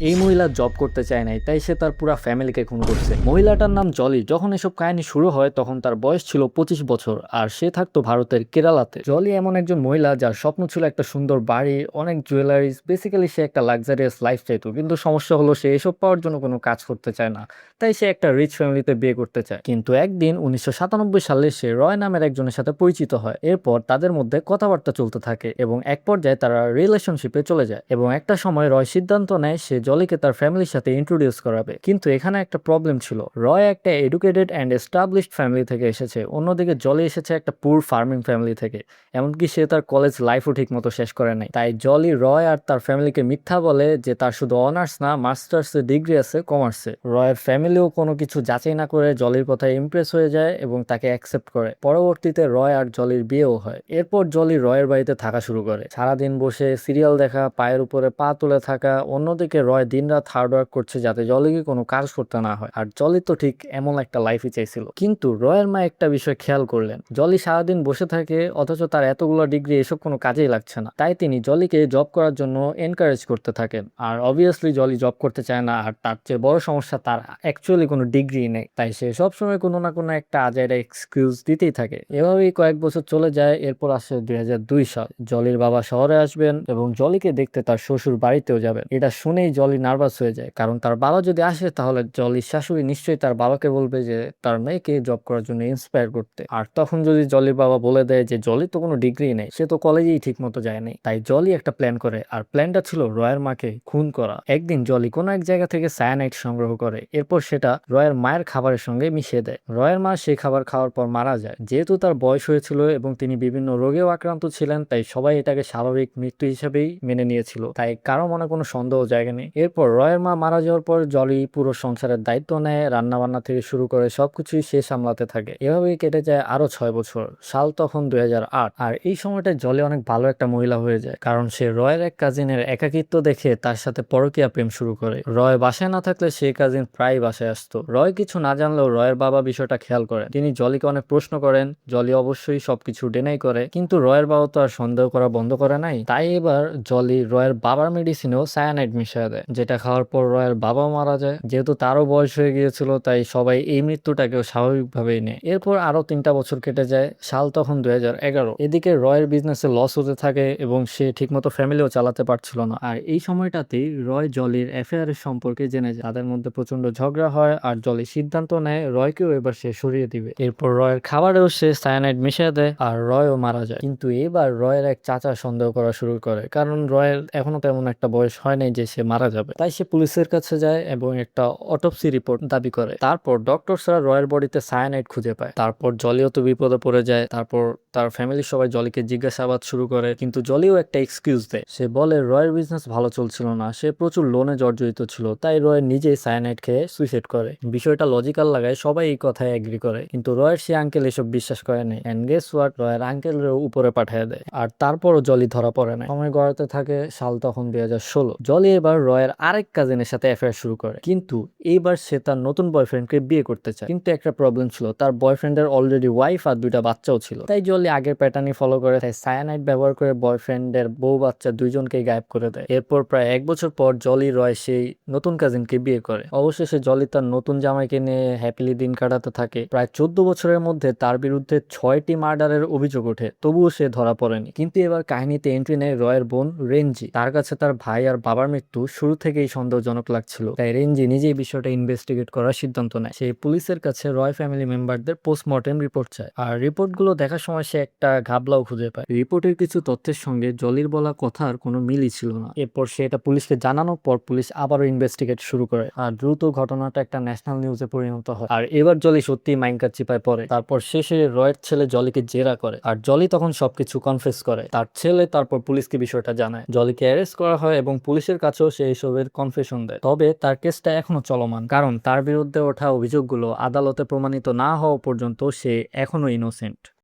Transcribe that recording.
এই মহিলা জব করতে চায় নাই, তাই সে তার পুরো ফ্যামিলিকে খুন করছে। মহিলাটার নাম জলি। যখন এসব কাহিনী শুরু হয় তখন তার বয়স ছিল 25 বছর, আর সে থাকতো ভারতের কেরালাতে। জলি এমন একজন মহিলা যার স্বপ্ন ছিল একটা সুন্দর বাড়ি, অনেক জুয়েলারিজ, বেসিক্যালি সে একটা লাক্সারিয়াস লাইফ চাইতো। কিন্তু সমস্যা হলো সে এসব পাওয়ার জন্য কোনো কাজ করতে চায় না, তাই সে একটা রিচ ফ্যামিলিতে বিয়ে করতে চায়। কিন্তু একদিন 1997 সালে সে রয় নামের একজনের সাথে পরিচিত হয়। এরপর তাদের মধ্যে কথাবার্তা চলতে থাকে এবং এক পর্যায়ে তারা রিলেশনশিপে চলে যায়। এবং একটা সময় রয় সিদ্ধান্ত নেয় সে জলিকে তার ফ্যামিলির সাথে ইন্ট্রোডিউস করাবে। কিন্তু এখানে একটা প্রবলেম ছিল, রয় একটা এডুকেটেড অ্যান্ড এস্টাবলিশড ফ্যামিলি থেকে এসেছে, অন্যদিকে জলি এসেছে একটা পুর ফার্মিং ফ্যামিলি থেকে। এমনকি সে তার কলেজ লাইফও ঠিক মতো শেষ করে নাই। তাই জলি রয় আর তার ফ্যামিলিকে মিথ্যা বলে যে তার শুধু অনার্স না, মাস্টার্স ডিগ্রি আছে কমার্সে। রয়ের ফ্যামিলিও কোনো কিছু যাচাই না করে জলির কথায় ইমপ্রেস হয়ে যায় এবং তাকে অ্যাকসেপ্ট করে। পরবর্তীতে রয় আর জলির বিয়েও হয়। এরপর জলি রয়ের বাড়িতে থাকা শুরু করে, সারাদিন বসে সিরিয়াল দেখা, পায়ের উপরে পা তুলে থাকা। অন্যদিকে রয় দিনরাত হার্ড ওয়ার্ক করছে যাতে জলিকে কোনো কাজ করতে না হয়। আর জলি তো ঠিক এমন একটা লাইফই চাইছিল। কিন্তু রয়ের মা একটা বিষয় খেয়াল করলেন, জলি সারাদিন বসে থাকে অথচ তার এতগুলো ডিগ্রি এসব কোনো কাজেই লাগছে না। তাই তিনি জলিকে জব করার জন্য এনকারেজ করতে থাকেন। আর অবভিয়াসলি জলি জব করতে চায় না, আর তার চেয়ে বড় সমস্যা তার অ্যাকচুয়ালি কোনো ডিগ্রি নেই। তাই সে সবসময় কোনো না কোনো একটা আজাইরা এক্সকিউজ দিতেই থাকে। এভাবেই কয়েক বছর চলে যায়। এরপর আসে 2002 সাল। জলির বাবা শহরে আসবেন এবং জলিকে দেখতে তার শ্বশুর বাড়িতেও যাবেন। এটা শুনেই জলি নার্ভাস হয়ে যায়, কারণ তার বাবা যদি আসে তাহলে জলির শাশুড়ি নিশ্চয়ই তার বাবাকে বলবে যে তার মেয়েকে জব করার জন্য ইন্সপায়ার করতে। আর তখন যদি জলির বাবা বলে দেয় যে জলির তো কোনো ডিগ্রি নেই, সে তো কলেজেই ঠিক মতো যায়নি। তাই জলি একটা প্ল্যান করে, আর প্ল্যানটা ছিল রয়ের মাকে খুন করা। একদিন জলি কোনো এক জায়গা থেকে সায়ানাইড সংগ্রহ করে, এরপর সেটা রয়ের মায়ের খাবারের সঙ্গে মিশিয়ে দেয়। রয়ের মা সেই খাবার খাওয়ার পর মারা যায়। যেহেতু তার বয়স হয়েছিল এবং তিনি বিভিন্ন রোগেও আক্রান্ত ছিলেন, তাই সবাই এটাকে স্বাভাবিক মৃত্যু হিসেবেই মেনে নিয়েছিল। তাই কারো মনে কোনো সন্দেহ জায়গানি। এরপর রয়ের মা মারা যাওয়ার পর জলি পুরো সংসারের দায়িত্ব নেয়, রান্না বান্না থেকে শুরু করে সবকিছুই সে সামলাতে থাকে। এভাবেই কেটে যায় আরো 6 বছর। সাল তখন 2008। আর এই সময়টা জলি অনেক ভালো একটা মহিলা হয়ে যায়, কারণ সে রয়ের এক কাজিনের একাকিত্ব দেখে তার সাথে পরকীয়া প্রেম শুরু করে। রয় বাসায় না থাকলে সেই কাজিন প্রায় বাসায় আসতো। রয় কিছু না জানলেও রয়ের বাবা বিষয়টা খেয়াল করেন। তিনি জলিকে অনেক প্রশ্ন করেন। জলি অবশ্যই সবকিছু ডিনাই করে, কিন্তু রয়ের বাবা তো আর সন্দেহ করা বন্ধ করে নাই। তাই এবার জলি রয়ের বাবার মেডিসিনেও সায়ানাইড মিশিয়ে দেয়, যেটা খাওয়ার পর রয়ের বাবা মারা যায়। যেহেতু তারও বয়স হয়ে গিয়েছিল, তাই সবাই এই মৃত্যুটাকেও স্বাভাবিকভাবেই নেয়। এরপর আরো 3টা বছর কেটে যায়। সাল তখন 2011। এদিকে রয়ের বিজনেসে লস হতে থাকে এবং সে ঠিকমতো ফ্যামিলিও চালাতে পারছিল না। আর এই সময়টাতেই রয় জলির অ্যাফেয়ারের সম্পর্কে জেনে যায়। তাদের মধ্যে প্রচন্ড ঝগড়া হয় আর জলি সিদ্ধান্ত নেয় রয়কেও এবার সে সরিয়ে দিবে। এরপর রয়ের খাবারেও সে সায়ানাইড মিশিয়ে দেয় আর রয়ও মারা যায়। কিন্তু এবার রয়ের এক চাচা সন্দেহ করা শুরু করে, কারণ রয়ের এখনো তেমন একটা বয়স হয় নাই যে সে মারা যাবে। তাই সে পুলিশের কাছে যায় এবং একটা অটোপসি রিপোর্ট দাবি করে। তারপর ডক্টরসরা রয়ের বডিতে সায়ানাইড খুঁজে পায়। তারপর জলিও তো বিপদে পড়ে যায়। তারপর তার ফ্যামিলির সবাই জলিকে জিজ্ঞাসাবাদ শুরু করে, কিন্তু জলিও একটা এক্সকিউজ দেয়। সে বলে রয়ের বিজনেস ভালো চলছিল না, সে প্রচুর লোনে জর্জরিত ছিল, তাই রয় নিজেই সায়ানাইড খেয়ে সুইসাইড করে। বিষয়টা লজিক্যাল লাগায়, সবাই এই কথায় এগ্রি করে, কিন্তু রয়ের সে আঙ্কেল এসব বিশ্বাস করে নাই। এন্ড গেস হোয়াট, রয়ের আঙ্কেলের উপরে পাঠিয়ে দেয়। আর তারপরও জলি ধরা পড়ে না। সময় গড়াতে থাকে। সাল তখন 2016। জলি এবার রয়ের আরেক কাজিনের সাথে অ্যাফেয়ার শুরু করে, কিন্তু এইবার সে তার নতুন বয়ফ্রেন্ডকে বিয়ে করতে চায়। কিন্তু একটা প্রবলেম ছিল, তার বয়ফ্রেন্ডের অলরেডি ওয়াইফ আর 2টা বাচ্চাও ছিল। তাই জলি আগের প্যাটার্নই ফলো করে, তাই সায়ানাইড ব্যবহার করে বয়ফ্রেন্ডের বউ বাচ্চা দুইজনকেই গায়েব করে দেয়। এরপর প্রায় 1 বছর পর জলি রয় সেই নতুন কাজিনকে বিয়ে করে। অবশেষে জলি তার নতুন জামাইকে নিয়ে হ্যাপিলি দিন কাটাতে থাকে। প্রায় 14 বছরের মধ্যে তার বিরুদ্ধে 6টি মার্ডারের অভিযোগ ওঠে, তবুও সে ধরা পড়েনি। কিন্তু এবার কাহিনীতে এন্ট্রি নেয় রয়ের বোন রেঞ্জি। তার কাছে তার ভাই আর বাবার মৃত্যু শুরু থেকেই সন্দেহজনক লাগছিল, তাই রেঞ্জি নিজেই বিষয়টা ইনভেস্টিগেট করার সিদ্ধান্ত নেয়। সে পুলিশের কাছে রয় ফ্যামিলি মেম্বারদের পোস্টমর্টেম রিপোর্ট চায়, আর রিপোর্টগুলো দেখার সময় সে একটা ঘাবলাও খুঁজে পায়। রিপোর্টের কিছু তথ্যের সঙ্গে জলির বলা কথার কোনো মিলই ছিল না। এরপর সে এটা পুলিশকে জানানোর পর পুলিশ আবারও ইনভেস্টিগেট শুরু করে, আর দ্রুত ঘটনাটা একটা ন্যাশনাল নিউজে পরিণত হয়। আর এবার জলি সত্যি মাইনকার চিপায় পড়ে। তারপর শেষে রয়ের ছেলে জলিকে জেরা করে, আর জলি তখন সবকিছু কনফেস করে। তার ছেলে তারপর পুলিশকে বিষয়টা জানায়। জলিকে অ্যারেস্ট করা হয় এবং পুলিশের কাছেও সে এসবের কনফেশন দেয়। তবে তার কেসটা এখনো চলমান, কারণ তার বিরুদ্ধে ওঠা অভিযোগগুলো আদালতে প্রমাণিত না হওয়া পর্যন্ত সে এখনো ইনোসেন্ট।